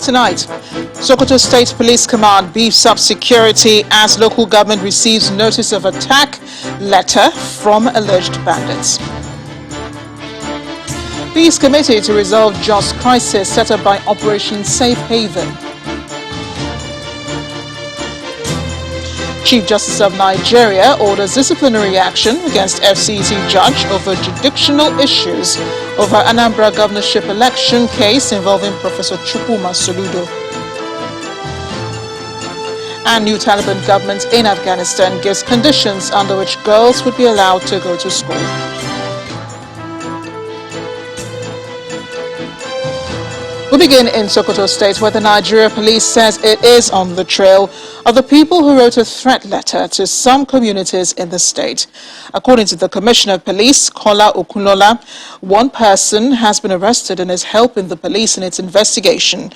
Tonight, Sokoto State Police Command beefs up security as local government receives notice of attack letter from alleged bandits. Peace Committee to resolve just crisis set up by Operation Safe Haven. Chief Justice of Nigeria orders disciplinary action against FCT judge over judicial issues over Anambra governorship election case involving Professor Chukwuma Soludo. And new Taliban government in Afghanistan gives conditions under which girls would be allowed to go to school. We begin in Sokoto State, where the Nigeria police says it is on the trail of the people who wrote a threat letter to some communities in the state. According to the Commissioner of Police, Kola Okunola, one person has been arrested and is helping the police in its investigation.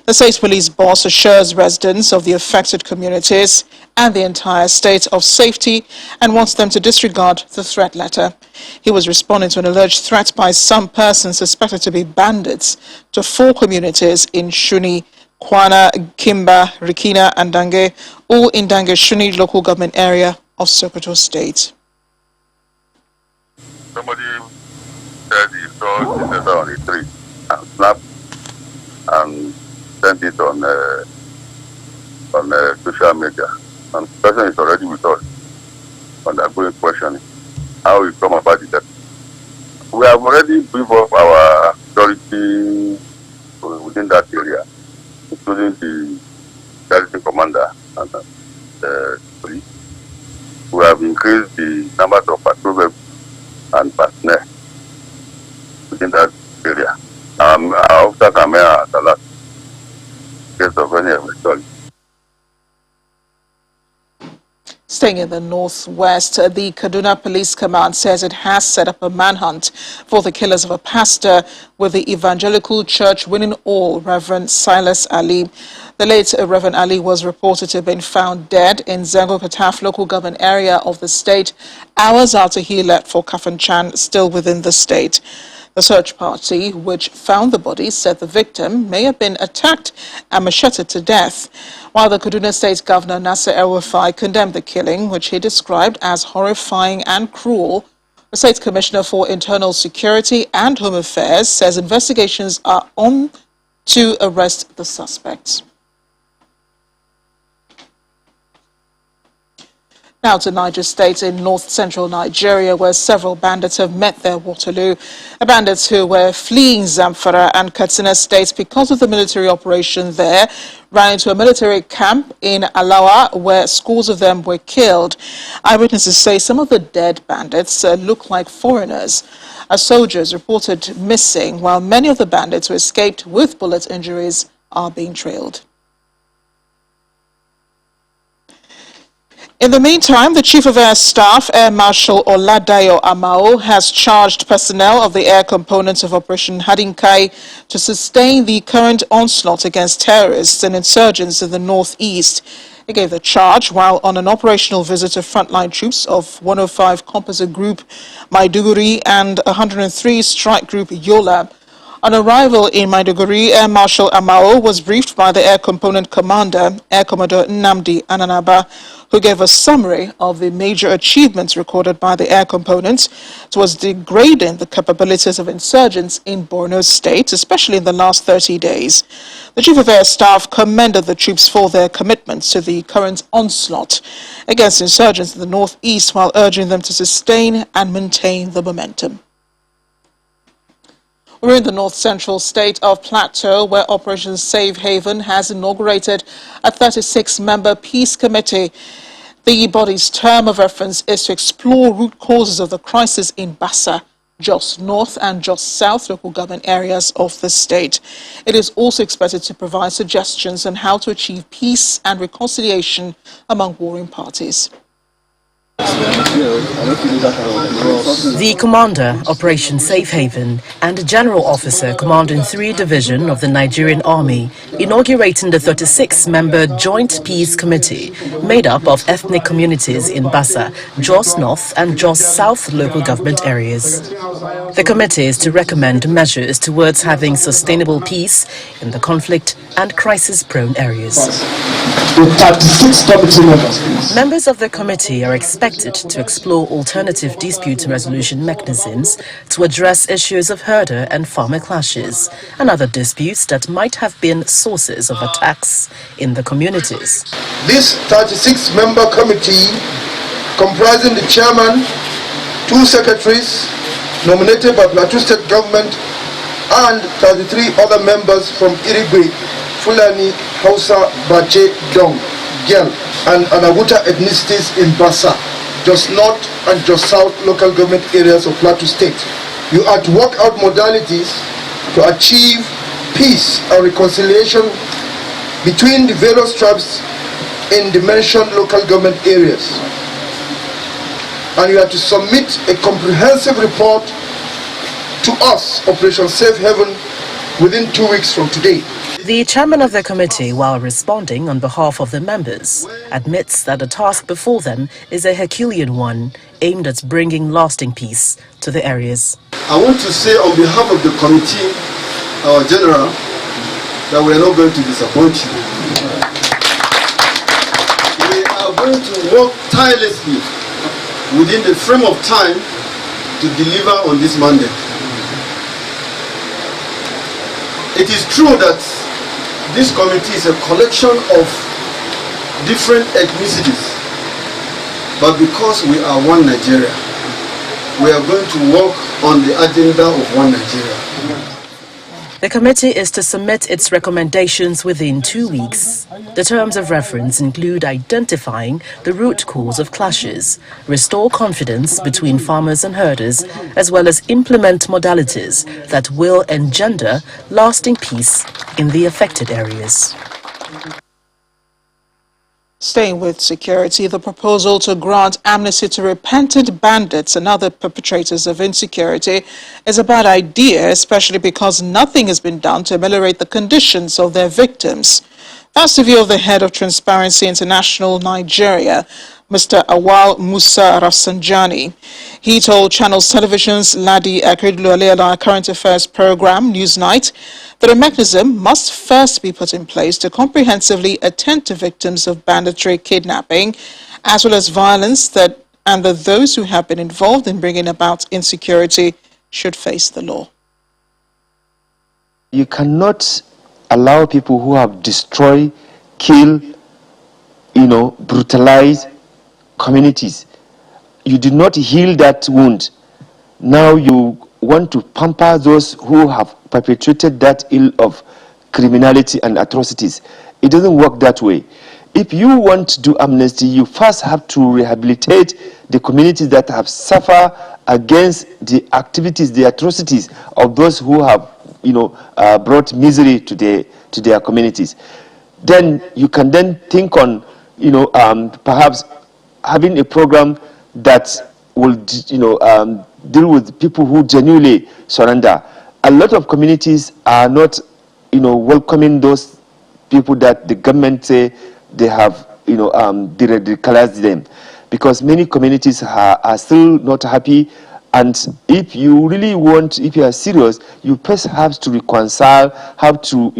The state police boss assures residents of the affected communities and the entire state of safety and wants them to disregard the threat letter. He was responding to an alleged threat by some persons suspected to be bandits to 4 communities in Shuni, Kwana, Kimba, Rikina, and Dange, all in Dange Shuni local government area of Sokoto State. Somebody said he saw the letter on the tree and snapped and sent it on social media. And the person is already with us undergoing questioning. How we come about it. We have already briefed up our security within that area, including the garrison commander and the police. We have increased the numbers of patrol vehicles and personnel within that area. Our officers are mere at alert in case of any eventuality. Staying in the northwest, the Kaduna Police Command says it has set up a manhunt for the killers of a pastor with the Evangelical Church winning all, Reverend Silas Ali. The late Reverend Ali was reported to have been found dead in Zengo Kataf local government area of the state hours after he left for Kafanchan, still within the state. The search party, which found the body, said the victim may have been attacked and macheted to death, while the Kaduna State Governor Nasser El-Rufai condemned the killing, which he described as horrifying and cruel. The State Commissioner for Internal Security and Home Affairs says investigations are on to arrest the suspects. Now to Niger State in north-central Nigeria, where several bandits have met their Waterloo. The bandits who were fleeing Zamfara and Katsina states because of the military operation there ran into a military camp in Alawa, where scores of them were killed. Eyewitnesses say some of the dead bandits look like foreigners. Soldiers reported missing, while many of the bandits who escaped with bullet injuries are being trailed. In the meantime, the Chief of Air Staff, Air Marshal Oladayo Amao, has charged personnel of the air components of Operation Hadinkai to sustain the current onslaught against terrorists and insurgents in the northeast. He gave the charge while on an operational visit to frontline troops of 105 Composite Group Maiduguri and 103 Strike Group Yola. On arrival in Maiduguri, Air Marshal Amao was briefed by the Air Component Commander, Air Commodore Nnamdi Ananaba, who gave a summary of the major achievements recorded by the air components towards degrading the capabilities of insurgents in Borno State, especially in the last 30 days. The Chief of Air Staff commended the troops for their commitments to the current onslaught against insurgents in the northeast while urging them to sustain and maintain the momentum. We're in the north-central state of Plateau, where Operation Safe Haven has inaugurated a 36-member peace committee. The body's term of reference is to explore root causes of the crisis in Bassa, Jos North and Jos South local government areas of the state. It is also expected to provide suggestions on how to achieve peace and reconciliation among warring parties. The commander, Operation Safe Haven, and the general officer commanding 3 Division of the Nigerian Army inaugurating the 36-member Joint Peace Committee made up of ethnic communities in Bassa, Jos North and Jos South local government areas. The committee is to recommend measures towards having sustainable peace in the conflict and crisis-prone areas. The 36 committee members, please. Members of the committee are expected to explore alternative dispute resolution mechanisms to address issues of herder and farmer clashes and other disputes that might have been sources of attacks in the communities. This 36-member committee, comprising the chairman, 2 secretaries nominated by Plateau State Government, and 33 other members from Irigwe, Fulani, Hausa, Bache, Dong, Gyal, and Anaguta ethnicities in Bassa, Jos North and Jos South local government areas of Plateau State. You are to work out modalities to achieve peace and reconciliation between the various tribes in the mentioned local government areas. And you are to submit a comprehensive report to us, Operation Safe Haven, within 2 weeks from today. The chairman of the committee, while responding on behalf of the members, admits that the task before them is a Herculean one aimed at bringing lasting peace to the areas. I want to say on behalf of the committee, our general, that we are not going to disappoint you. We are going to work tirelessly within the frame of time to deliver on this mandate. It is true that this committee is a collection of different ethnicities, but because we are one Nigeria, we are going to work on the agenda of one Nigeria. The committee is to submit its recommendations within 2 weeks. The terms of reference include identifying the root cause of clashes, restore confidence between farmers and herders, as well as implement modalities that will engender lasting peace in the affected areas. Staying with security, the proposal to grant amnesty to repentant bandits and other perpetrators of insecurity is a bad idea, especially because nothing has been done to ameliorate the conditions of their victims. That's the view of the head of Transparency International Nigeria, Mr. Awal Musa Rafsanjani. He told Channels Television's Ladi Akredlualela current affairs program, Newsnight, that a mechanism must first be put in place to comprehensively attend to victims of banditry, kidnapping, as well as violence, and that those who have been involved in bringing about insecurity should face the law. You cannot allow people who have destroyed, killed, brutalized communities. You did not heal that wound. Now you want to pamper those who have perpetrated that ill of criminality and atrocities. It doesn't work that way. If you want to do amnesty, you first have to rehabilitate the communities that have suffered against the activities, the atrocities of those who have, brought misery to their communities. Then you can then think on, perhaps having a program that will, deal with people who genuinely surrender. A lot of communities are not, welcoming those people that the government say they have, de-radicalized them, because many communities are still not happy. And if you really want, if you are serious, you first have to reconcile, have to,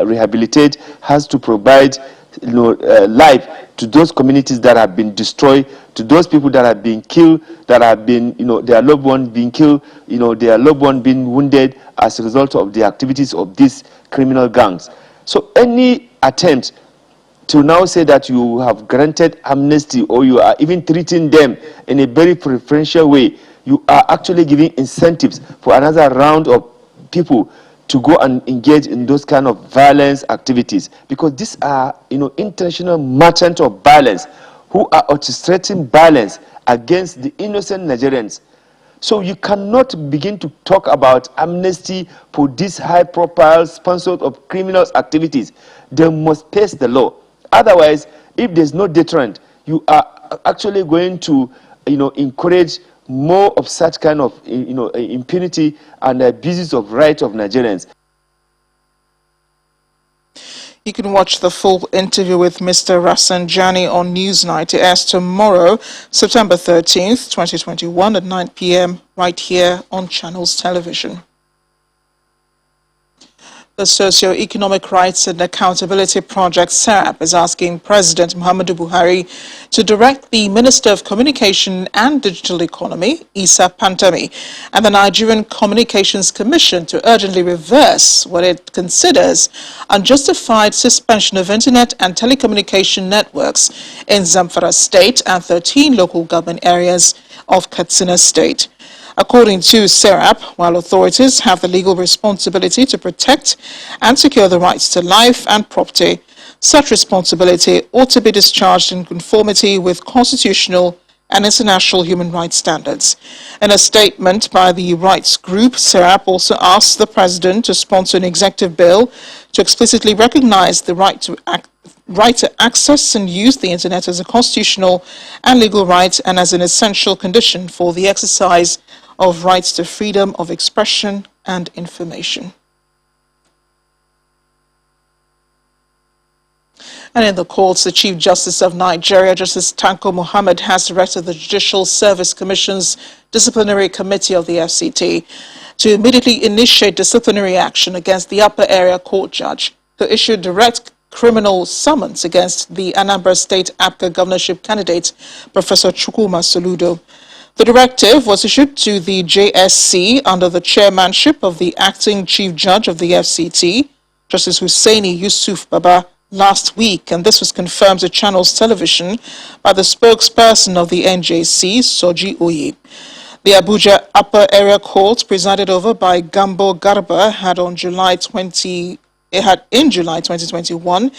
rehabilitate, has to provide, life to those communities that have been destroyed, to those people that have been killed, that have been, their loved one being killed, their loved one being wounded as a result of the activities of these criminal gangs. So any attempt to now say that you have granted amnesty or you are even treating them in a very preferential way, you are actually giving incentives for another round of people to go and engage in those kind of violence activities, because these are, international merchants of violence who are orchestrating violence against the innocent Nigerians. So you cannot begin to talk about amnesty for these high-profile sponsors of criminal activities. They must face the law. Otherwise, if there's no deterrent, you are actually going to encourage more of such kind of, impunity and abuses of rights of Nigerians. You can watch the full interview with Mr. Rafsanjani on Newsnight. It airs tomorrow, September 13th, 2021 at 9 p.m. right here on Channels Television. The Socio-Economic Rights and Accountability Project, SERAP, is asking President Muhammadu Buhari to direct the Minister of Communication and Digital Economy, Issa Pantami, and the Nigerian Communications Commission to urgently reverse what it considers unjustified suspension of internet and telecommunication networks in Zamfara State and 13 local government areas of Katsina State. According to SERAP, while authorities have the legal responsibility to protect and secure the rights to life and property, such responsibility ought to be discharged in conformity with constitutional and international human rights standards. In a statement by the rights group, SERAP also asks the President to sponsor an executive bill to explicitly recognize the right to access and use the internet as a constitutional and legal right and as an essential condition for the exercise of rights to freedom of expression and information. And in the courts, the Chief Justice of Nigeria, Justice Tanko Muhammad, has directed the Judicial Service Commission's Disciplinary Committee of the FCT to immediately initiate disciplinary action against the Upper Area Court judge who issued direct criminal summons against the Anambra State APGA governorship candidate, Professor Chukwuma Soludo. The directive was issued to the JSC under the chairmanship of the acting chief judge of the FCT, Justice Hussaini Yusuf Baba, last week, and this was confirmed to Channels Television by the spokesperson of the NJC, Soji Oye. The Abuja Upper Area Court, presided over by Gambo Garba, had in July 2021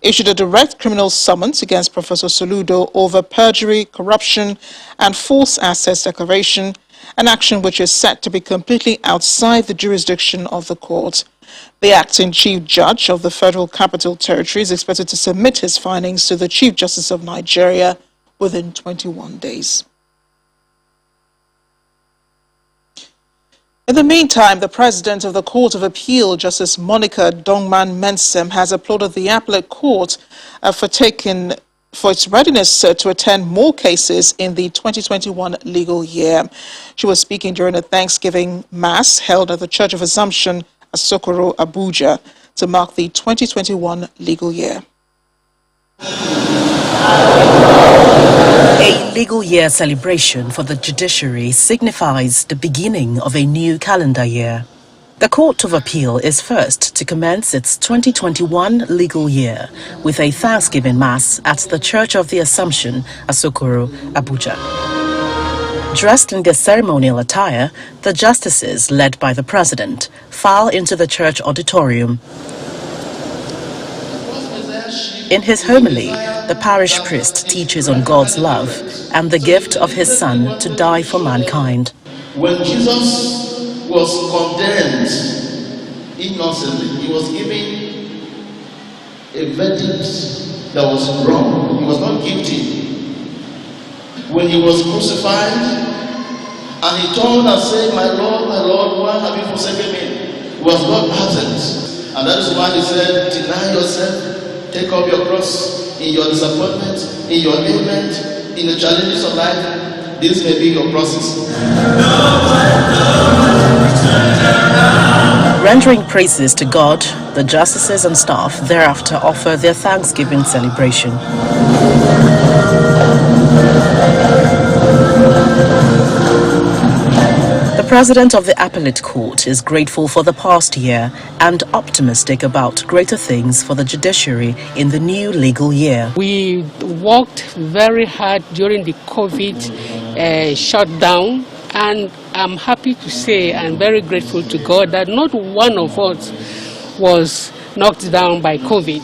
issued a direct criminal summons against Professor Soludo over perjury, corruption, and false assets declaration, an action which is set to be completely outside the jurisdiction of the court. The acting chief judge of the Federal Capital Territory is expected to submit his findings to the Chief Justice of Nigeria within 21 days. In the meantime, the President of the Court of Appeal, Justice Monica Dongman Mensem, has applauded the Appellate Court for its readiness to attend more cases in the 2021 legal year. She was speaking during a Thanksgiving Mass held at the Church of Assumption, Asokoro, Abuja, to mark the 2021 legal year. A legal year celebration for the judiciary signifies the beginning of a new calendar year. The Court of Appeal is first to commence its 2021 legal year with a Thanksgiving Mass at the Church of the Assumption, Asokoro, Abuja. Dressed in their ceremonial attire, the justices, led by the President, file into the church auditorium. In his homily, the parish priest teaches on God's love and the gift of his Son to die for mankind. When Jesus was condemned innocently, he was given a verdict that was wrong. He was not guilty. When he was crucified, and he turned and said, my Lord, why have you forsaken me? He was not absent. And that is why he said, deny yourself, take up your cross in your disappointment, in your ailment, in the challenges of life. This may be your process. Rendering praises to God, the justices and staff thereafter offer their Thanksgiving celebration. The President of the Appellate Court is grateful for the past year and optimistic about greater things for the judiciary in the new legal year. We worked very hard during the COVID shutdown, and I'm happy to say I'm very grateful to God that not one of us was knocked down by COVID.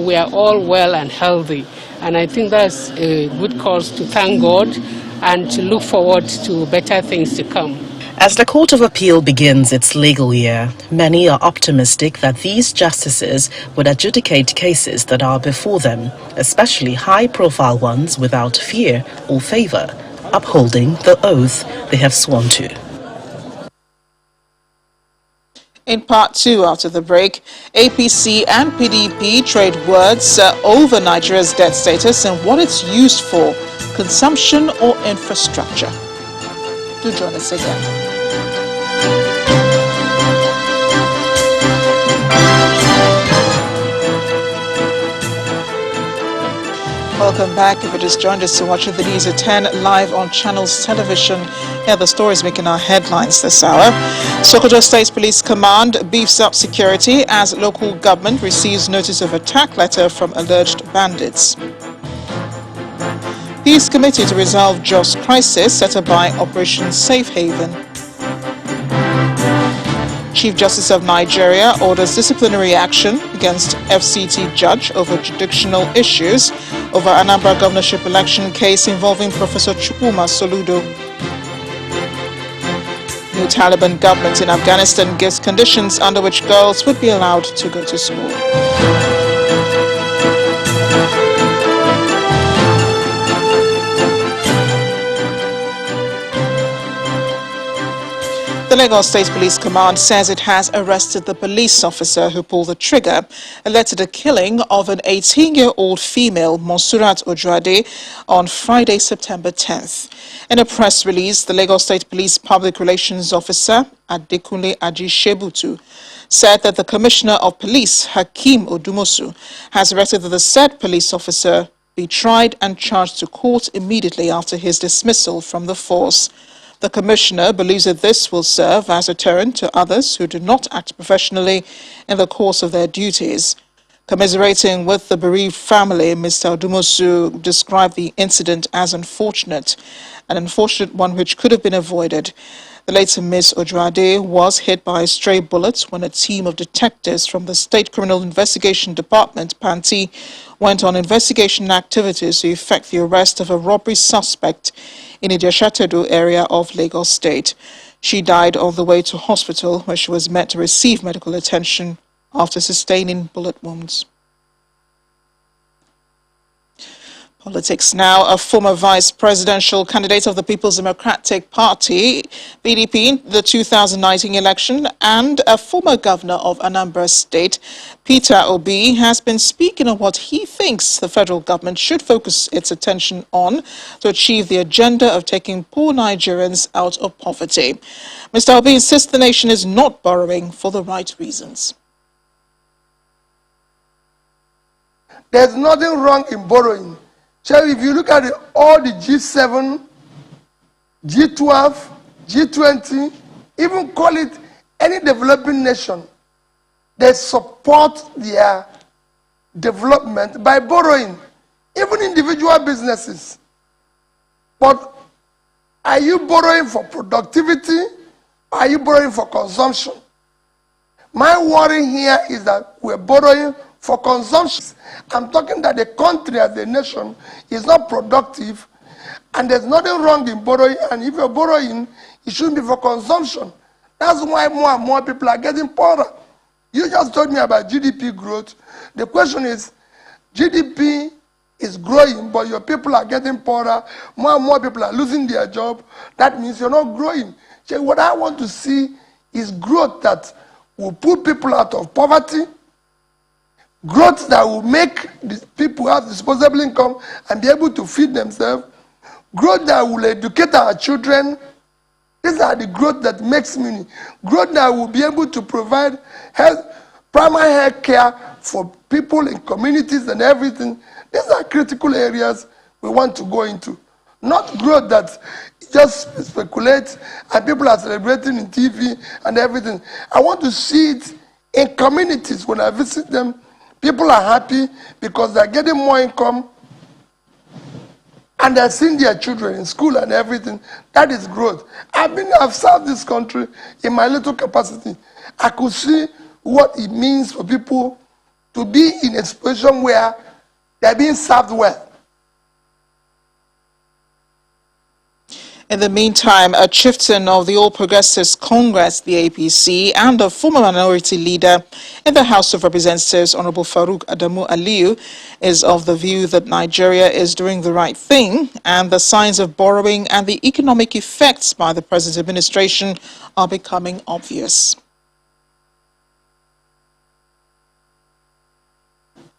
We are all well and healthy, and I think that's a good cause to thank God and to look forward to better things to come. As the Court of Appeal begins its legal year, many are optimistic that these justices would adjudicate cases that are before them, especially high-profile ones, without fear or favor, upholding the oath they have sworn to. In part two, after the break, APC and PDP trade words over Nigeria's debt status and what it's used for, consumption or infrastructure. Do join us again. Welcome back. If you just joined us to watch the news at 10 live on Channels Television, here are the stories making our headlines this hour. Sokoto State Police Command beefs up security as local government receives notice of attack letter from alleged bandits. Peace Committee to resolve Jos crisis set up by Operation Safe Haven. Chief Justice of Nigeria orders disciplinary action against FCT judge over judicial issues over Anambra governorship election case involving Professor Chukwuma Soludo. New Taliban government in Afghanistan gives conditions under which girls would be allowed to go to school. The Lagos State Police Command says it has arrested the police officer who pulled the trigger and led to the killing of an 18-year-old female, Monsurat Ojuade, on Friday, September 10th. In a press release, the Lagos State Police Public Relations Officer, Adekunle Ajishebutu, said that the Commissioner of Police, Hakeem Odumosu, has directed that the said police officer be tried and charged to court immediately after his dismissal from the force. The Commissioner believes that this will serve as a deterrent to others who do not act professionally in the course of their duties. Commiserating with the bereaved family, Mr. Odumosu described the incident as unfortunate, an unfortunate one which could have been avoided. The late Miss Ojuade was hit by a stray bullet when a team of detectives from the State Criminal Investigation Department, PANTI, went on investigation activities to effect the arrest of a robbery suspect in the Idiashatedo area of Lagos State. She died on the way to hospital where she was meant to receive medical attention after sustaining bullet wounds. Politics now. A former vice presidential candidate of the People's Democratic Party, PDP, in the 2019 election, and a former governor of Anambra State, Peter Obi, has been speaking on what he thinks the federal government should focus its attention on to achieve the agenda of taking poor Nigerians out of poverty. Mr. Obi insists the nation is not borrowing for the right reasons. There's nothing wrong in borrowing. So if you look at all the G7, G12, G20, even call it any developing nation, they support their development by borrowing, even individual businesses. But are you borrowing for productivity? Or are you borrowing for consumption? My worry here is that we're borrowing for consumption. I'm talking that the country as a nation is not productive, and there's nothing wrong in borrowing, and if you're borrowing, it shouldn't be for consumption. That's why more and more people are getting poorer. You just told me about GDP growth. The question is, GDP is growing, but your people are getting poorer. More and more people are losing their job. That means you're not growing. So what I want to see is growth that will put people out of poverty, growth that will make people have disposable income and be able to feed themselves, growth that will educate our children. These are the growth that makes money. Growth that will be able to provide health, primary health care for people in communities and everything. These are critical areas we want to go into. Not growth that just speculates and people are celebrating in TV and everything. I want to see it in communities. When I visit them, people are happy because they're getting more income and they're seeing their children in school and everything. That is growth. I've served this country in my little capacity. I could see what it means for people to be in a situation where they're being served well. In the meantime, a chieftain of the All Progressives Congress, the APC, and a former minority leader in the House of Representatives, Honorable Farouk Adamu Aliyu, is of the view that Nigeria is doing the right thing and the signs of borrowing and the economic effects by the present administration are becoming obvious.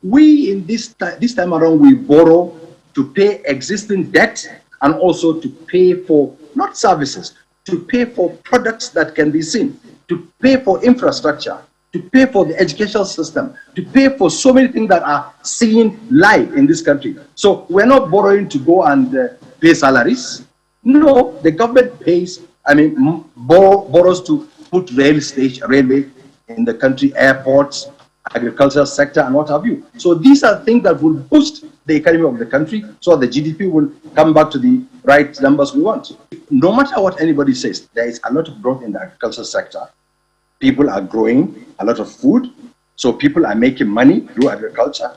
We, in this time around, we borrow to pay existing debt and also to pay for, not services, to pay for products that can be seen, to pay for infrastructure, to pay for the educational system, to pay for so many things that are seen live in this country. So we're not borrowing to go and pay salaries. No, the government pays, borrows to put railway in the country, airports, agricultural sector, and what have you. So these are things that will boost the economy of the country, so the GDP will come back to the right numbers we want. No matter what anybody says, there is a lot of growth in the agricultural sector. People are growing a lot of food, so people are making money through agriculture.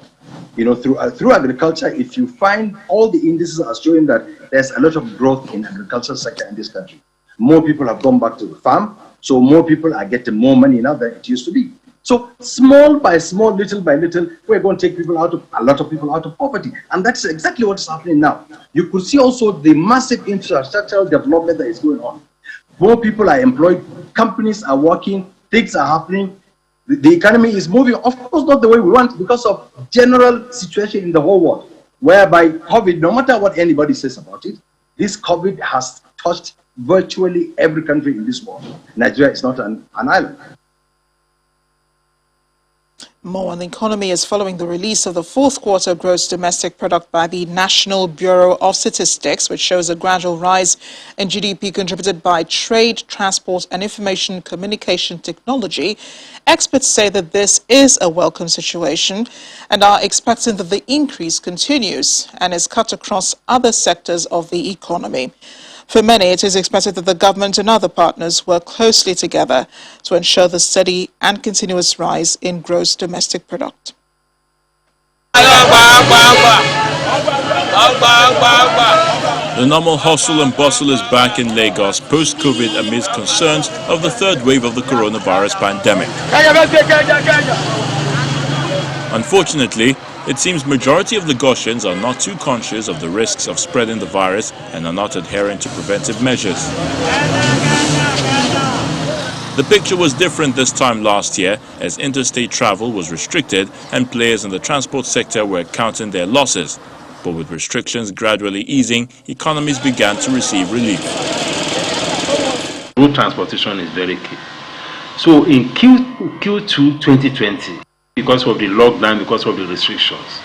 You know, through agriculture, if you find all the indices are showing that there's a lot of growth in the agricultural sector in this country. More people have gone back to the farm, so more people are getting more money now than it used to be. So small by small, little by little, we're going to take a lot of people out of poverty. And that's exactly what's happening now. You could see also the massive infrastructural development that is going on. More people are employed, companies are working, things are happening. The economy is moving, of course, not the way we want because of general situation in the whole world, whereby COVID, no matter what anybody says about it, this COVID has touched virtually every country in this world. Nigeria is not an island. More on the economy is following the release of the fourth quarter gross domestic product by the National Bureau of Statistics, which shows a gradual rise in GDP contributed by trade, transport and information communication technology. Experts say that this is a welcome situation and are expecting that the increase continues and is cut across other sectors of the economy. For many, it is expected that the government and other partners work closely together to ensure the steady and continuous rise in gross domestic product. The normal hustle and bustle is back in Lagos post-COVID amidst concerns of the third wave of the coronavirus pandemic. Unfortunately, it seems majority of Lagosians are not too conscious of the risks of spreading the virus and are not adhering to preventive measures. The picture was different this time last year as interstate travel was restricted and players in the transport sector were counting their losses. But with restrictions gradually easing, economies began to receive relief. Road transportation is very key. So in Q2 2020, because of the lockdown, because of the restrictions,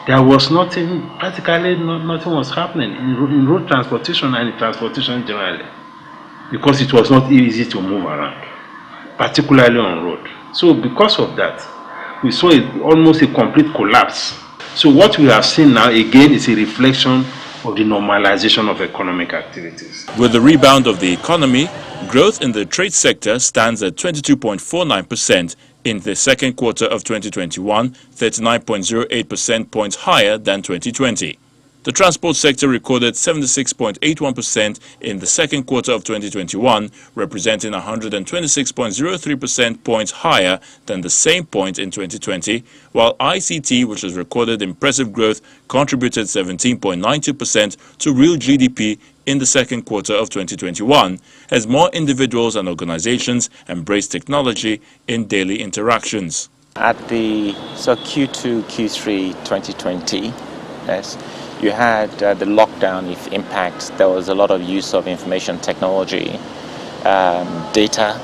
there was nothing, practically nothing was happening in road transportation and in transportation generally, because it was not easy to move around, particularly on road. So because of that, we saw almost a complete collapse. So what we have seen now again is a reflection of the normalization of economic activities. With the rebound of the economy, growth in the trade sector stands at 22.49% in the second quarter of 2021, 39.08% points higher than 2020. The transport sector recorded 76.81% in the second quarter of 2021, representing 126.03% points higher than the same point in 2020, while ICT, which has recorded impressive growth, contributed 17.92% to real GDP in the second quarter of 2021, as more individuals and organizations embrace technology in daily interactions. At the Q2, Q3 2020, yes, you had the lockdown impact. There was a lot of use of information technology, data,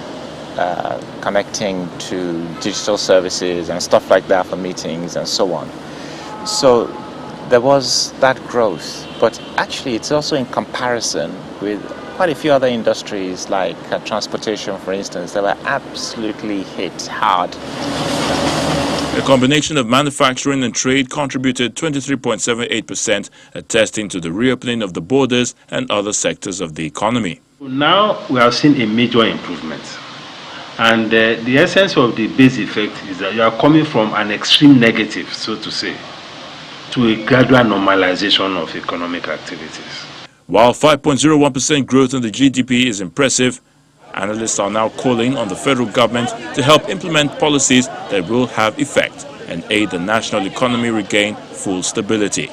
connecting to digital services and stuff like that for meetings and so on. So there was that growth, but actually it's also in comparison with quite a few other industries like transportation, for instance, that were absolutely hit hard. A combination of manufacturing and trade contributed 23.78%, attesting to the reopening of the borders and other sectors of the economy. Now we have seen a major improvement. And the essence of the base effect is that you are coming from an extreme negative, so to say, to a gradual normalization of economic activities. While 5.01% growth in the GDP is impressive, analysts are now calling on the federal government to help implement policies that will have effect and aid the national economy regain full stability.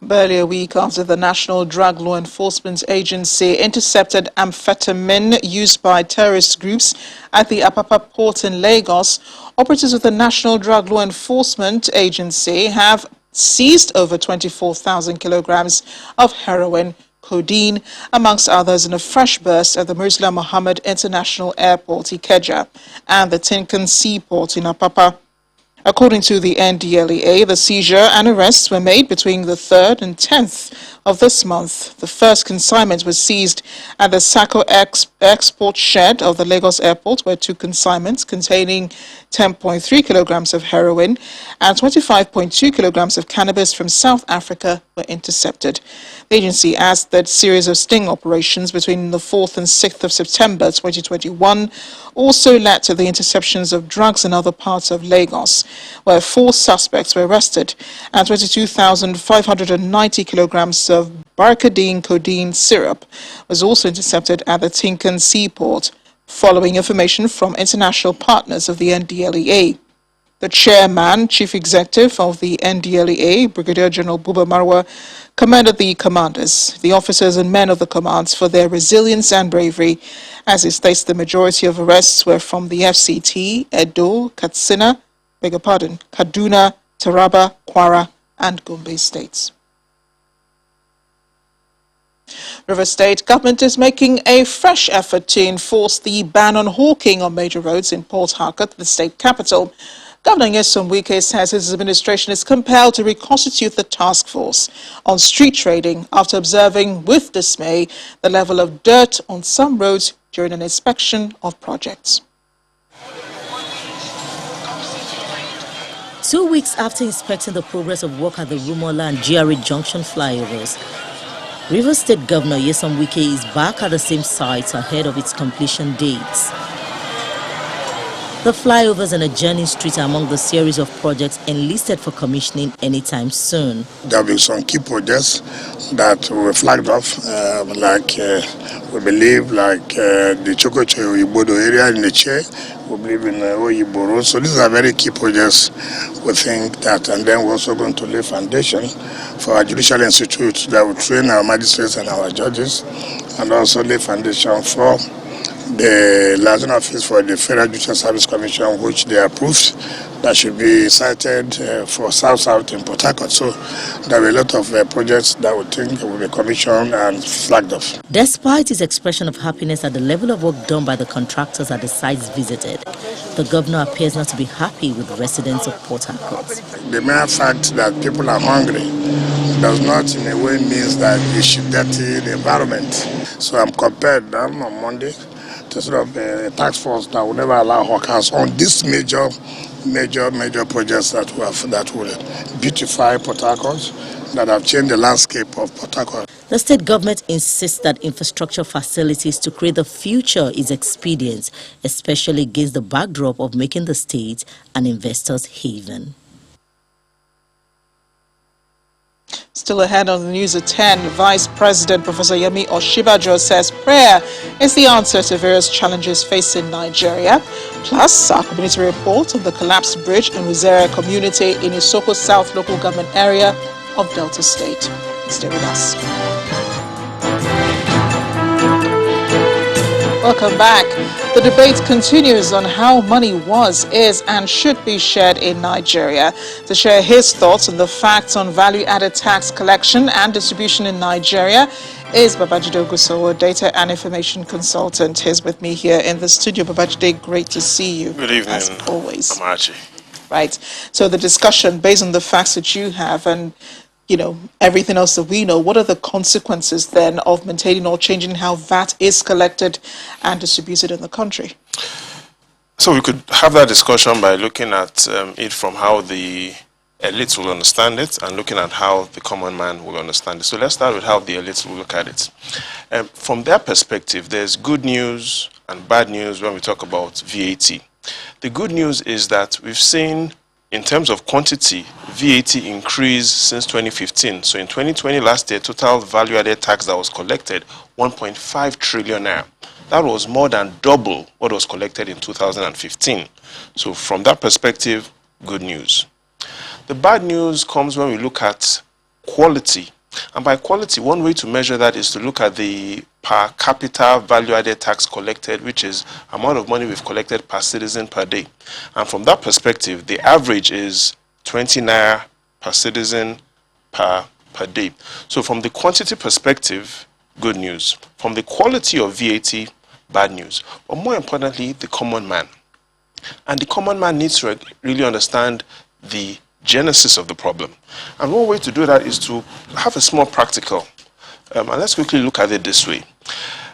Barely a week after the National Drug Law Enforcement Agency intercepted amphetamine used by terrorist groups at the Apapa port in Lagos, operatives of the National Drug Law Enforcement Agency have seized over 24,000 kilograms of heroin, codeine, amongst others, in a fresh burst at the Murtala Mohammed International Airport, Ikeja, and the Tinkan Seaport in Apapa. According to the NDLEA, the seizure and arrests were made between the 3rd and 10th of this month. The first consignment was seized at the Sako export shed of the Lagos airport, where 2 consignments containing 10.3 kilograms of heroin and 25.2 kilograms of cannabis from South Africa were intercepted. The agency adds that series of sting operations between the 4th and 6th of September 2021 also led to the interceptions of drugs in other parts of Lagos, where 4 suspects were arrested, and 22,590 kilograms of barcadine codeine syrup was also intercepted at the Tinkan Seaport, following information from international partners of the NDLEA. The chairman, chief executive of the NDLEA, Brigadier General Buba Marwa, commended the commanders, the officers and men of the commands for their resilience and bravery. As he states, the majority of arrests were from the FCT, Edo, Katsina, Kaduna, Taraba, Kwara, and Gombe states. River State government is making a fresh effort to enforce the ban on hawking on major roads in Port Harcourt, the state capital. Governor Nyesom Wike says his administration is compelled to reconstitute the task force on street trading after observing with dismay the level of dirt on some roads during an inspection of projects. 2 weeks after inspecting the progress of work at the Rumola and GRA Junction flyovers, Rivers State Governor Nyesom Wike is back at the same site ahead of its completion dates. The flyovers and adjoining streets are among the series of projects enlisted for commissioning anytime soon. There have been some key projects that were flagged off, we believe, the Chokoche Ibodo area in the Che, we believe in Oyibo Road. So these are very key projects, we think that, and then we're also going to lay foundation for our Judicial Institute that will train our magistrates and our judges, and also lay foundation for the liaison office for the Federal Judicial Service Commission, which they approved, that should be cited for South in Port Harcourt. So there are a lot of projects that we think will be commissioned and flagged off. Despite his expression of happiness at the level of work done by the contractors at the sites visited, the governor appears not to be happy with the residents of Port Harcourt. The mere fact that people are hungry does not in a way means that we should dirty the environment. So I'm compelled on Monday to sort of a task force that will never allow hawkers on these major projects that will beautify Port Harcourt, that have changed the landscape of Port Harcourt. The state government insists that infrastructure facilities to create the future is expedient, especially against the backdrop of making the state an investor's haven. Still ahead on the news at 10, Vice President Professor Yemi Oshibajo says prayer is the answer to various challenges facing Nigeria. Plus, our community report on the collapsed bridge in Wuzere community in Isoko South local government area of Delta State. Stay with us. Welcome back. The debate continues on how money was, is, and should be shared in Nigeria. To share his thoughts on the facts on value-added tax collection and distribution in Nigeria is Babajide Ogusowo, Data and Information Consultant. He's with me here in the studio. Babajide, great to see you. Good evening, as always. Amachi. Right. So the discussion based on the facts that you have and everything else that we know, what are the consequences then of maintaining or changing how VAT is collected and distributed in the country? So we could have that discussion by looking at it from how the elites will understand it and looking at how the common man will understand it. So let's start with how the elites will look at it. From their perspective, there's good news and bad news when we talk about VAT. The good news is that we've seen in terms of quantity, VAT increased since 2015. So in 2020, last year, total value-added tax that was collected, 1.5 trillion naira. That was more than double what was collected in 2015. So from that perspective, good news. The bad news comes when we look at quality. And by quality, one way to measure that is to look at the per capita value-added tax collected, which is amount of money we've collected per citizen per day. And from that perspective, the average is 20 naira per citizen per day. So from the quantity perspective, good news. From the quality of VAT, bad news. But more importantly, the common man. And the common man needs to really understand the genesis of the problem. And one way to do that is to have a small practical. And let's quickly look at it this way.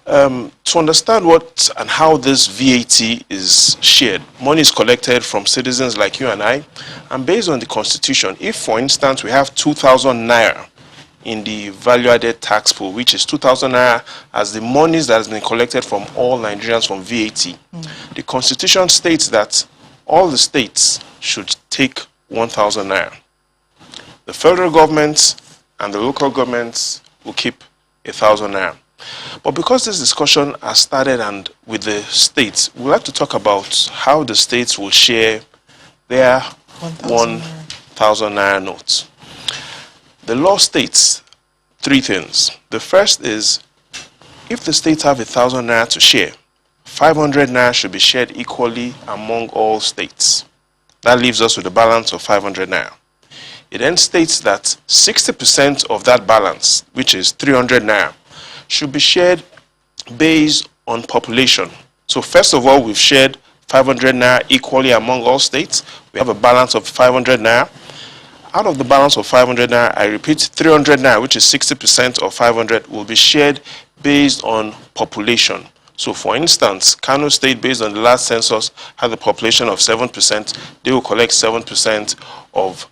To understand what and how this VAT is shared, money is collected from citizens like you and I, and based on the constitution, if for instance we have 2,000 naira in the value-added tax pool, which is 2,000 naira as the monies that has been collected from all Nigerians from VAT, the constitution states that all the states should take 1,000 naira. The federal government and the local governments will keep 1,000 naira. But because this discussion has started and with the states, we'd like to talk about how the states will share their 1,000 naira notes. The law states three things. The first is, if the states have 1,000 naira to share, 500 naira should be shared equally among all states. That leaves us with a balance of 500 naira. It then states that 60% of that balance, which is 300 naira, should be shared based on population. So first of all, we've shared 500 naira equally among all states. We have a balance of 500 naira. Out of the balance of 500 naira, I repeat, 300 naira, which is 60% of 500, will be shared based on population. So for instance, Kano State, based on the last census, had a population of 7%. They will collect 7% of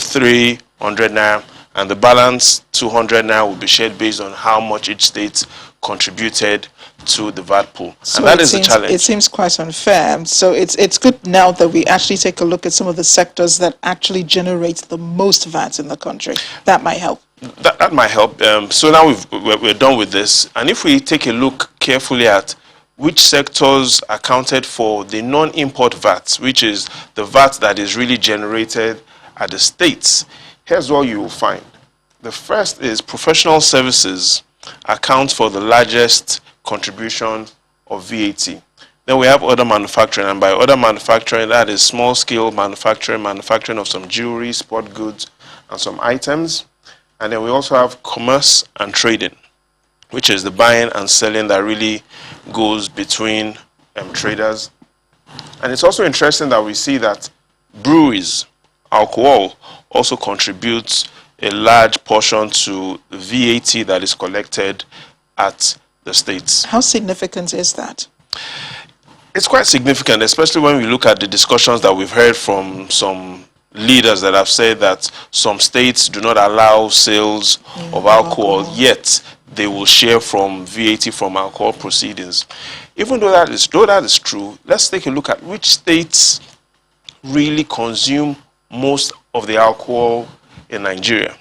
300 naira, and the balance 200 naira will be shared based on how much each state contributed to the VAT pool. So and that is the challenge. It seems quite unfair. So it's good now that we actually take a look at some of the sectors that actually generate the most VAT in the country. That might help. That might help. So now we're done with this. And if we take a look carefully at which sectors accounted for the non-import VAT, which is the VAT that is really generated at the states, here's what you will find. The first is professional services accounts for the largest contribution of VAT. Then we have other manufacturing, and by other manufacturing, that is small-scale manufacturing of some jewelry, sport goods, and some items. And then we also have commerce and trading, which is the buying and selling that really goes between traders. And it's also interesting that we see that breweries, alcohol, also contributes a large portion to VAT that is collected at the states. How significant is that? It's quite significant, especially when we look at the discussions that we've heard from some leaders that have said that some states do not allow sales of alcohol, yet they will share from VAT from alcohol proceedings. Even though that is true, let's take a look at which states really consume most of the alcohol in Nigeria.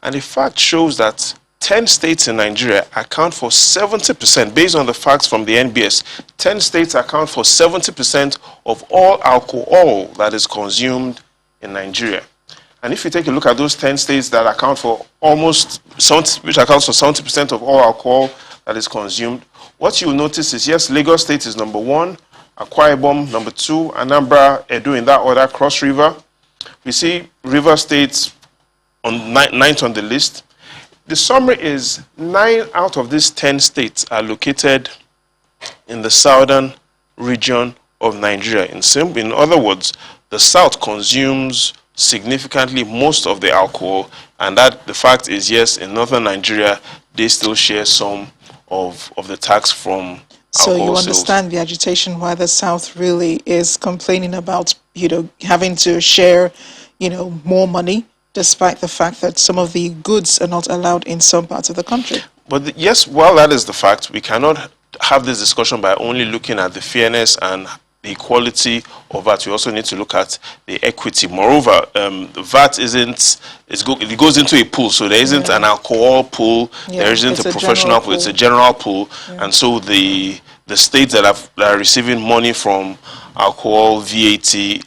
And the fact shows that 10 states in Nigeria account for 70%, based on the facts from the NBS, 10 states account for 70% of all alcohol that is consumed in Nigeria. And if you take a look at those 10 states that account for which accounts for 70% of all alcohol that is consumed, what you'll notice is, yes, Lagos State is number 1, Akwa Ibom number 2, Anambra, Edo in that order, Cross River. We see River State on 9th on the list. The summary is 9 out of these 10 states are located in the southern region of Nigeria. In other words, the south consumes significantly most of the alcohol, and that the fact is, yes, in northern Nigeria, they still share some of the tax from so alcohol you understand sales. The agitation why the South really is complaining about, having to share, more money, despite the fact that some of the goods are not allowed in some parts of the country. But yes, while that is the fact, we cannot have this discussion by only looking at the fairness and the equality of VAT. We also need to look at the equity. Moreover, the VAT it goes into a pool, so there isn't an alcohol pool, there isn't a professional pool, it's a general pool, and so the states that are receiving money from alcohol VAT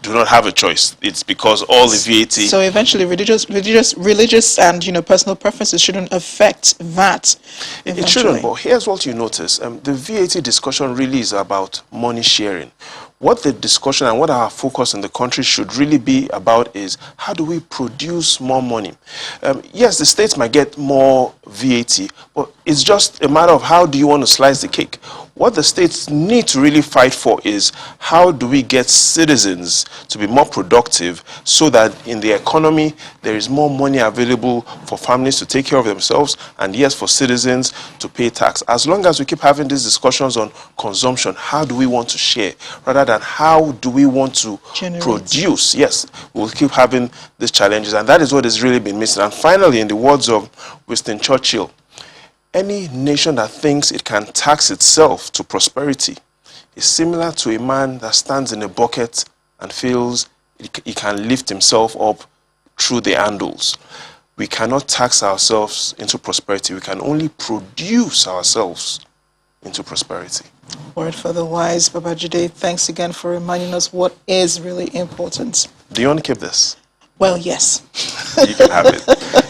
do not have a choice. It's because all the VAT. So eventually, religious and personal preferences shouldn't affect VAT. It shouldn't. But here's what you notice: the VAT discussion really is about money sharing. What the discussion and what our focus in the country should really be about is how do we produce more money? Yes, the states might get more VAT, but it's just a matter of how do you want to slice the cake. What the states need to really fight for is how do we get citizens to be more productive so that in the economy there is more money available for families to take care of themselves and yes, for citizens to pay tax. As long as we keep having these discussions on consumption, how do we want to share rather than how do we want to produce? Yes, we'll keep having these challenges, and that is what has really been missing. And finally, in the words of Winston Churchill, any nation that thinks it can tax itself to prosperity is similar to a man that stands in a bucket and feels he can lift himself up through the handles. We cannot tax ourselves into prosperity. We can only produce ourselves into prosperity. Word for the wise. Babajide, thanks again for reminding us what is really important. Do you want to keep this? Well, yes. You can have it.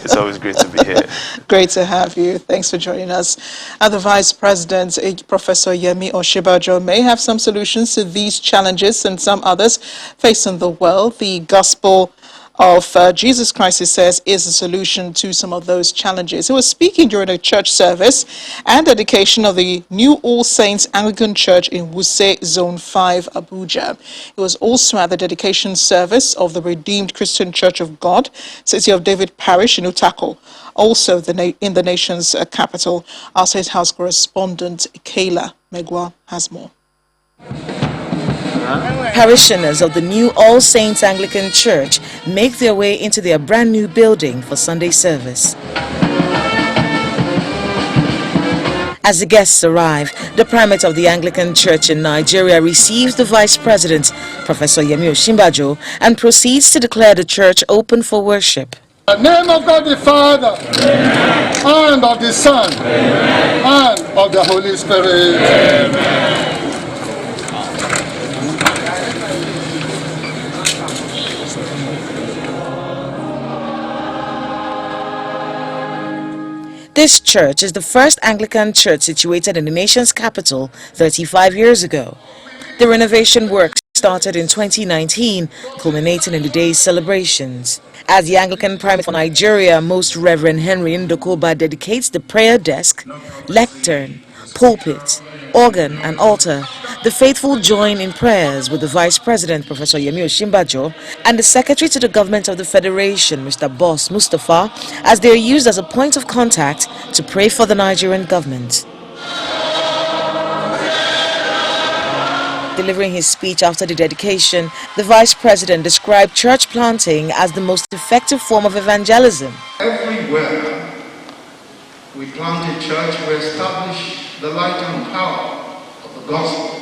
It's always great to be here. Great to have you. Thanks for joining us. The Vice President, Professor Yemi Osinbajo, may have some solutions to these challenges and some others facing the world. The gospel of Jesus Christ, he says, is the solution to some of those challenges. He was speaking during a church service and dedication of the new All Saints Anglican Church in Wuse, Zone 5, Abuja. He was also at the dedication service of the Redeemed Christian Church of God, City of David Parish in Utako, also in the nation's capital. Our State House correspondent, Kayla Megwa, has more. Parishioners of the new All Saints Anglican Church make their way into their brand new building for Sunday service. As the guests arrive, the primate of the Anglican Church in Nigeria receives the Vice President, Professor Yemi Osinbajo, and proceeds to declare the church open for worship. In the name of God the Father, Amen. And of the Son, Amen. And of the Holy Spirit. Amen. This church is the first Anglican church situated in the nation's capital 35 years ago. The renovation work started in 2019, culminating in the day's celebrations. As the Anglican Primate for Nigeria, Most Reverend Henry Ndokoba dedicates the prayer desk, lectern, pulpit, organ and altar, the faithful join in prayers with the Vice President, Professor Yemi Osinbajo, and the Secretary to the Government of the Federation, Mr. Boss Mustafa, as they are used as a point of contact to pray for the Nigerian government. Delivering his speech after the dedication, the Vice President described church planting as the most effective form of evangelism. Everywhere we plant a church, we establish the light and power of the gospel,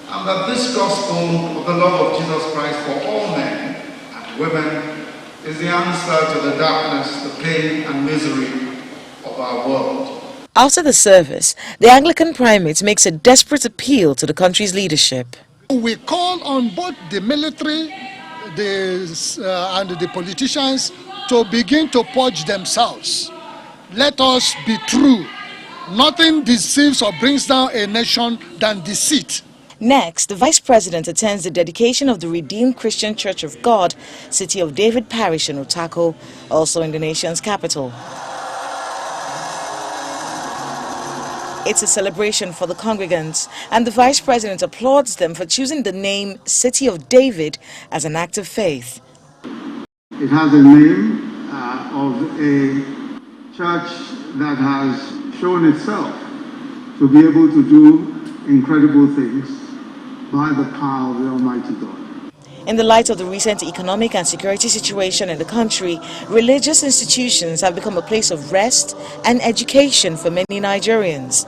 and that this gospel of the love of Jesus Christ for all men and women is the answer to the darkness, the pain and misery of our world. After the service, the Anglican Primate makes a desperate appeal to the country's leadership. We call on both the military and the politicians to begin to purge themselves. Let us be true. Nothing deceives or brings down a nation than deceit. Next, the Vice President attends the dedication of the Redeemed Christian Church of God, City of David Parish in Utako, also in the nation's capital. It's a celebration for the congregants, and the Vice President applauds them for choosing the name City of David as an act of faith. It has a name of a church that has shown itself to be able to do incredible things by the power of the Almighty God. In the light of the recent economic and security situation in the country, religious institutions have become a place of rest and education for many Nigerians.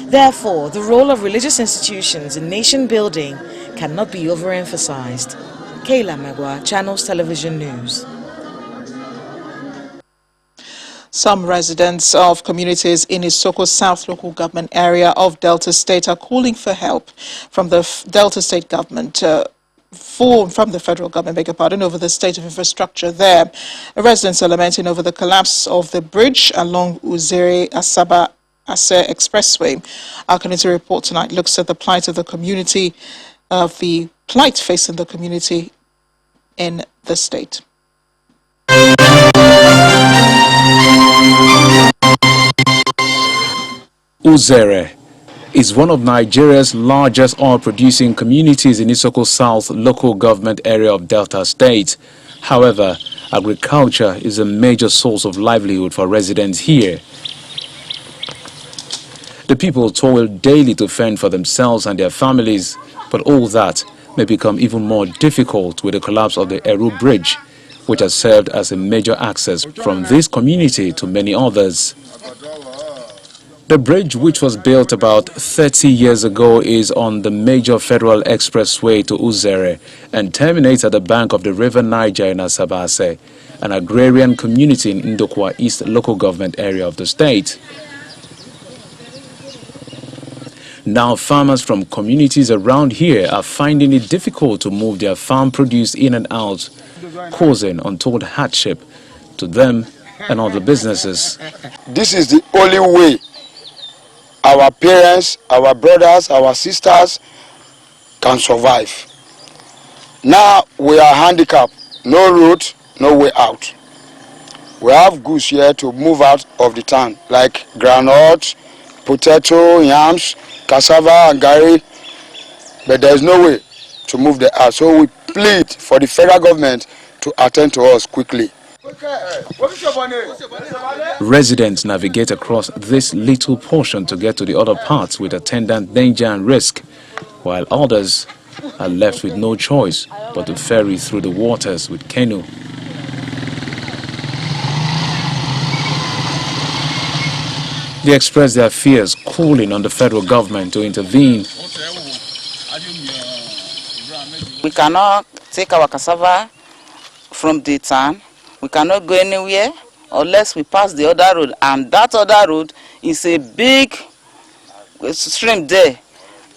Therefore, the role of religious institutions in nation building cannot be overemphasized. Kayla Magwa, Channels Television News. Some residents of communities in Isoko South local government area of Delta State are calling for help from the Delta State government from the federal government, beg your pardon, over the state of infrastructure there. Residents are lamenting over the collapse of the bridge along Uzere Asaba Ase Expressway. Our community report tonight looks at the plight of the community, facing the community in the state. Uzere is one of Nigeria's largest oil-producing communities in Isoko South local government area of Delta State. However, agriculture is a major source of livelihood for residents here. The people toil daily to fend for themselves and their families, but all that may become even more difficult with the collapse of the Eru Bridge, which has served as a major access from this community to many others. The bridge, which was built about 30 years ago, is on the major federal expressway to Uzere and terminates at the bank of the River Niger in Asabase, an agrarian community in Ndokwa East local government area of the state. Now, farmers from communities around here are finding it difficult to move their farm produce in and out, causing untold hardship to them and other businesses. This is the only way our parents, our brothers, our sisters can survive. Now we are handicapped, no road, no way out. We have goods here to move out of the town, like groundnut, potato, yams, cassava and garri, but there is no way to move them out. So we plead for the federal government to attend to us quickly. Residents navigate across this little portion to get to the other parts with attendant danger and risk, while others are left with no choice but to ferry through the waters with canoe. They express their fears, calling on the federal government to intervene. We cannot take our cassava from the town. We cannot go anywhere unless we pass the other road. And that other road is a big stream there.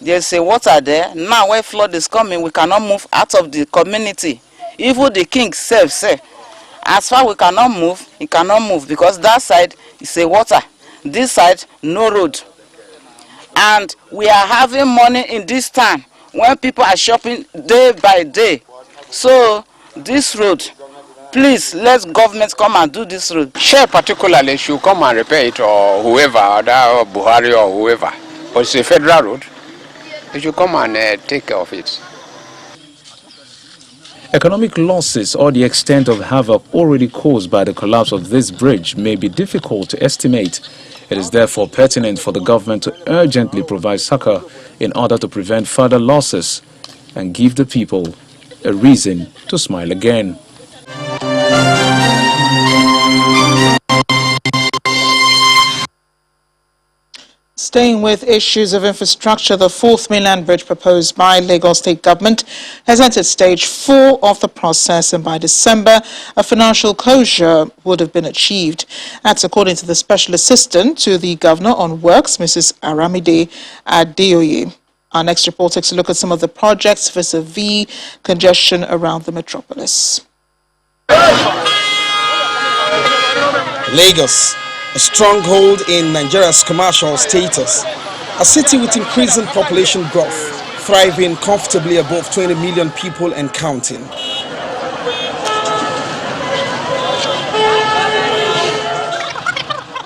There's a water there. Now when flood is coming, we cannot move out of the community. Even the king self say, as far we cannot move, he cannot move because that side is a water. This side, no road. And we are having money in this town when people are shopping day by day. So this road, please let government come and do this road. Share particularly should come and repair it, or whoever, or Buhari or whoever. But it's a federal road. They should come and take care of it. Economic losses or the extent of havoc already caused by the collapse of this bridge may be difficult to estimate. It is therefore pertinent for the government to urgently provide succor in order to prevent further losses and give the people a reason to smile again. Staying with issues of infrastructure, the fourth mainland bridge proposed by Lagos State Government has entered stage 4 of the process, and by December, a financial closure would have been achieved. That's according to the Special Assistant to the Governor on Works, Mrs. Aramide Adeoye. Our next report takes a look at some of the projects vis-a-vis congestion around the metropolis. Lagos, a stronghold in Nigeria's commercial status, a city with increasing population growth, thriving comfortably above 20 million people and counting.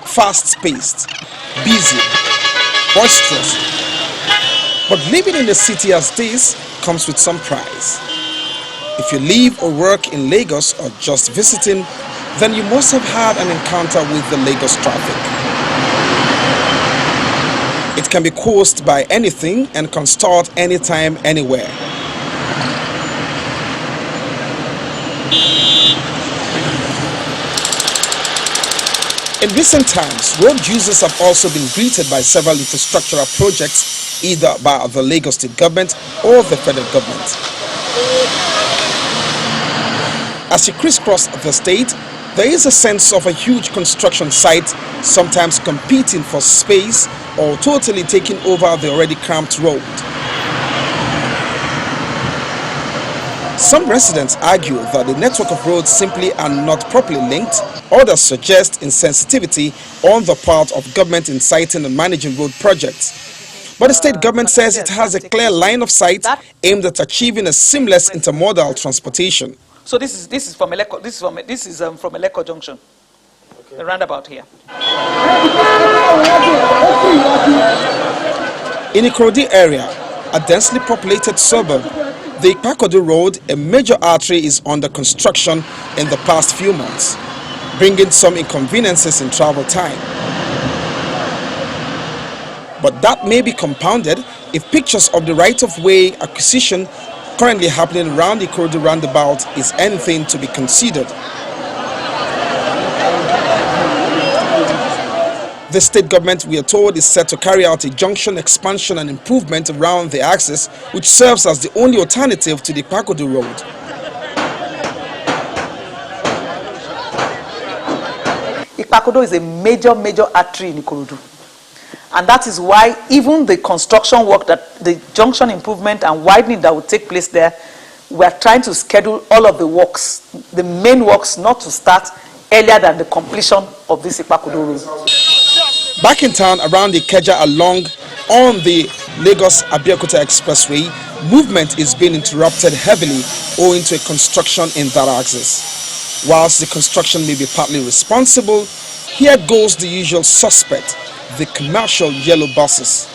Fast-paced, busy, boisterous. But living in a city as this comes with some price. If you live or work in Lagos or just visiting, then you must have had an encounter with the Lagos traffic. It can be caused by anything and can start anytime, anywhere. In recent times, road users have also been greeted by several infrastructural projects, either by the Lagos State government or the federal government. As you crisscross the state, there is a sense of a huge construction site, sometimes competing for space or totally taking over the already cramped road. Some residents argue that the network of roads simply are not properly linked. Others suggest insensitivity on the part of government in siting and managing road projects. But the state government says it has a clear line of sight aimed at achieving a seamless intermodal transportation. So this is from Eleko. This is from Eleko Junction, the roundabout here. In Ikorodi area, a densely populated suburb, the Ipakodo Road, a major artery, is under construction in the past few months, bringing some inconveniences in travel time. But that may be compounded if pictures of the right-of-way acquisition currently happening around the Ikorodi roundabout is anything to be considered. The state government, we are told, is set to carry out a junction expansion and improvement around the axis, which serves as the only alternative to the Ipakodo Road. Ipakodo is a major artery in Ikorodu. And that is why even the construction work, that the junction improvement and widening that will take place there, we are trying to schedule all of the works, the main works, not to start earlier than the completion of this Ipakodo Road. Back in town around the Ikeja along on the Lagos-Abeokuta Expressway, movement is being interrupted heavily owing to a construction in that axis. Whilst the construction may be partly responsible, here goes the usual suspect, the commercial yellow buses.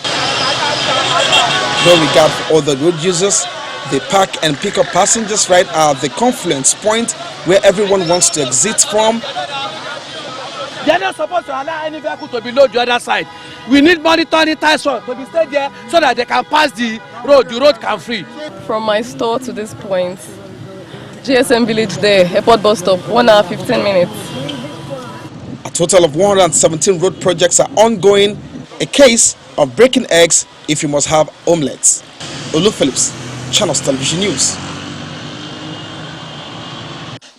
No regard for other road users, they park and pick up passengers right at the confluence point where everyone wants to exit from. They are not supposed to allow any vehicle to be loaded the other side. We need monitoring ties to be stayed there so that they can pass the road can free. From my store to this point, GSM Village there, airport bus stop, 1 hour 15 minutes. A total of 117 road projects are ongoing, a case of breaking eggs if you must have omelets. Olu Phillips, Channels Television News.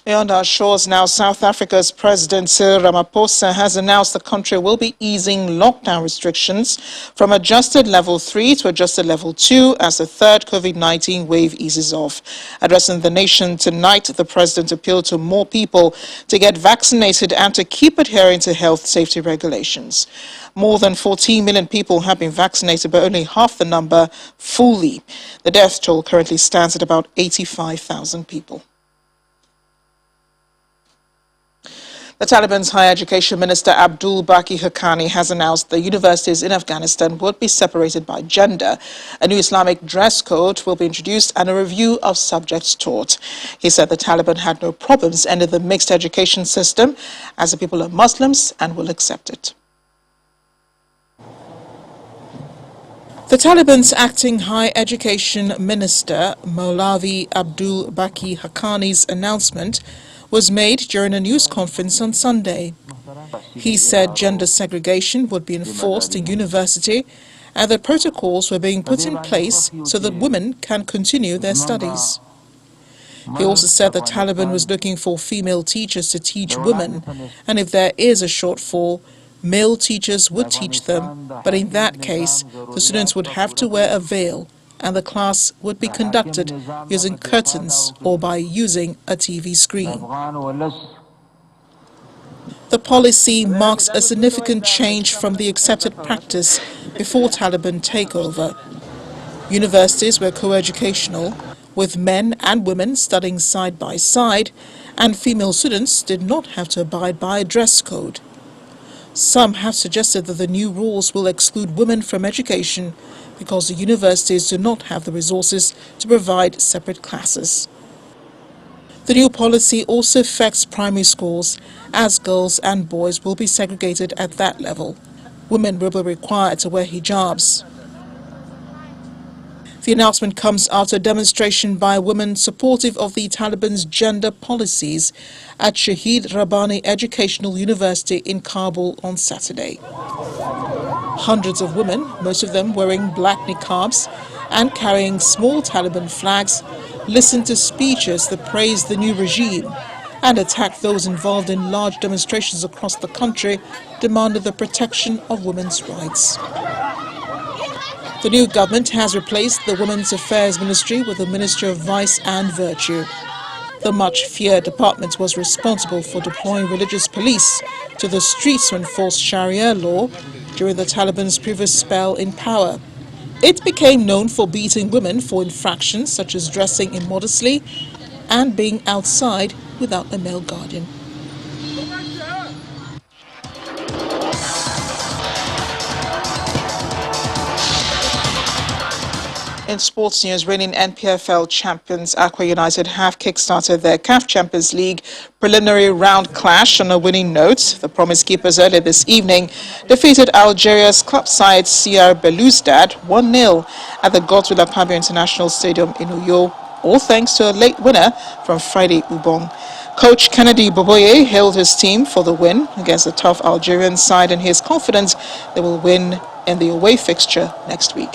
Beyond our shores now, South Africa's President Cyril Ramaphosa has announced the country will be easing lockdown restrictions from adjusted level 3 to adjusted level 2 as the third COVID-19 wave eases off. Addressing the nation tonight, the president appealed to more people to get vaccinated and to keep adhering to health safety regulations. More than 14 million people have been vaccinated, but only half the number fully. The death toll currently stands at about 85,000 people. The Taliban's Higher Education Minister Abdul Baki Haqqani has announced the universities in Afghanistan would be separated by gender. A new Islamic dress code will be introduced and a review of subjects taught. He said the Taliban had no problems ending the mixed education system as the people are Muslims and will accept it. The Taliban's acting Higher Education Minister Maulavi Abdul Baki Haqqani's announcement was made during a news conference on Sunday. He said gender segregation would be enforced in university and that protocols were being put in place so that women can continue their studies. He also said the Taliban was looking for female teachers to teach women, and if there is a shortfall, male teachers would teach them, but in that case, the students would have to wear a veil, and the class would be conducted using curtains or by using a TV screen. The policy marks a significant change from the accepted practice before Taliban takeover. Universities were co-educational, with men and women studying side by side, and female students did not have to abide by a dress code. Some have suggested that the new rules will exclude women from education because the universities do not have the resources to provide separate classes. The new policy also affects primary schools, as girls and boys will be segregated at that level. Women will be required to wear hijabs. The announcement comes after a demonstration by women supportive of the Taliban's gender policies at Shahid Rabbani Educational University in Kabul on Saturday. Hundreds of women, most of them wearing black niqabs and carrying small Taliban flags, listened to speeches that praised the new regime and attacked those involved in large demonstrations across the country, demanding the protection of women's rights. The new government has replaced the Women's Affairs Ministry with the Ministry of Vice and Virtue. The much-feared department was responsible for deploying religious police to the streets to enforce Sharia law during the Taliban's previous spell in power. It became known for beating women for infractions such as dressing immodestly and being outside without a male guardian. In sports news, reigning NPFL champions Aqua United have kick-started their CAF Champions League preliminary round clash on a winning note. The Promise Keepers earlier this evening defeated Algeria's club side CR Belouizdad 1-0 at the Godswill Akpabio International Stadium in Uyo, all thanks to a late winner from Friday Ubong. Coach Kennedy Boboye hailed his team for the win against the tough Algerian side, and he is confident they will win in the away fixture next week.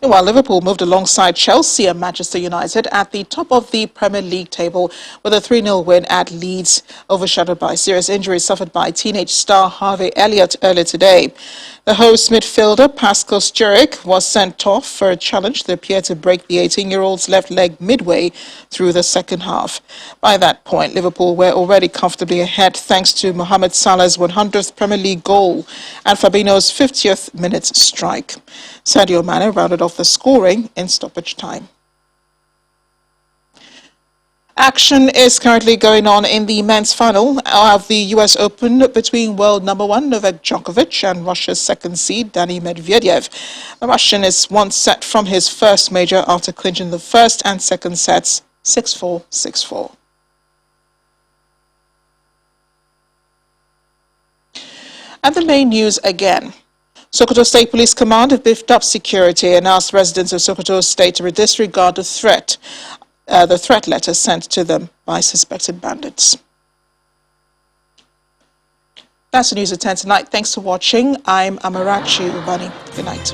Meanwhile, Liverpool moved alongside Chelsea and Manchester United at the top of the Premier League table with a 3-0 win at Leeds, overshadowed by serious injuries suffered by teenage star Harvey Elliott earlier today. The host midfielder Pascal Sturridge was sent off for a challenge that appeared to break the 18-year-old's left leg midway through the second half. By that point, Liverpool were already comfortably ahead thanks to Mohamed Salah's 100th Premier League goal and Fabinho's 50th minute strike. Sadio Mane rounded off the scoring in stoppage time. Action is currently going on in the men's final of the US Open between world number 1 Novak Djokovic and Russia's second seed Dani Medvedev. The Russian is one set from his first major after clinching the first and second sets 6-4, 6-4. And the main news again. Sokoto State Police Command have beefed up security and asked residents of Sokoto State to disregard the threat letter sent to them by suspected bandits. That's the news at 10 tonight. Thanks for watching. I'm Amarachi Ubani. Good night.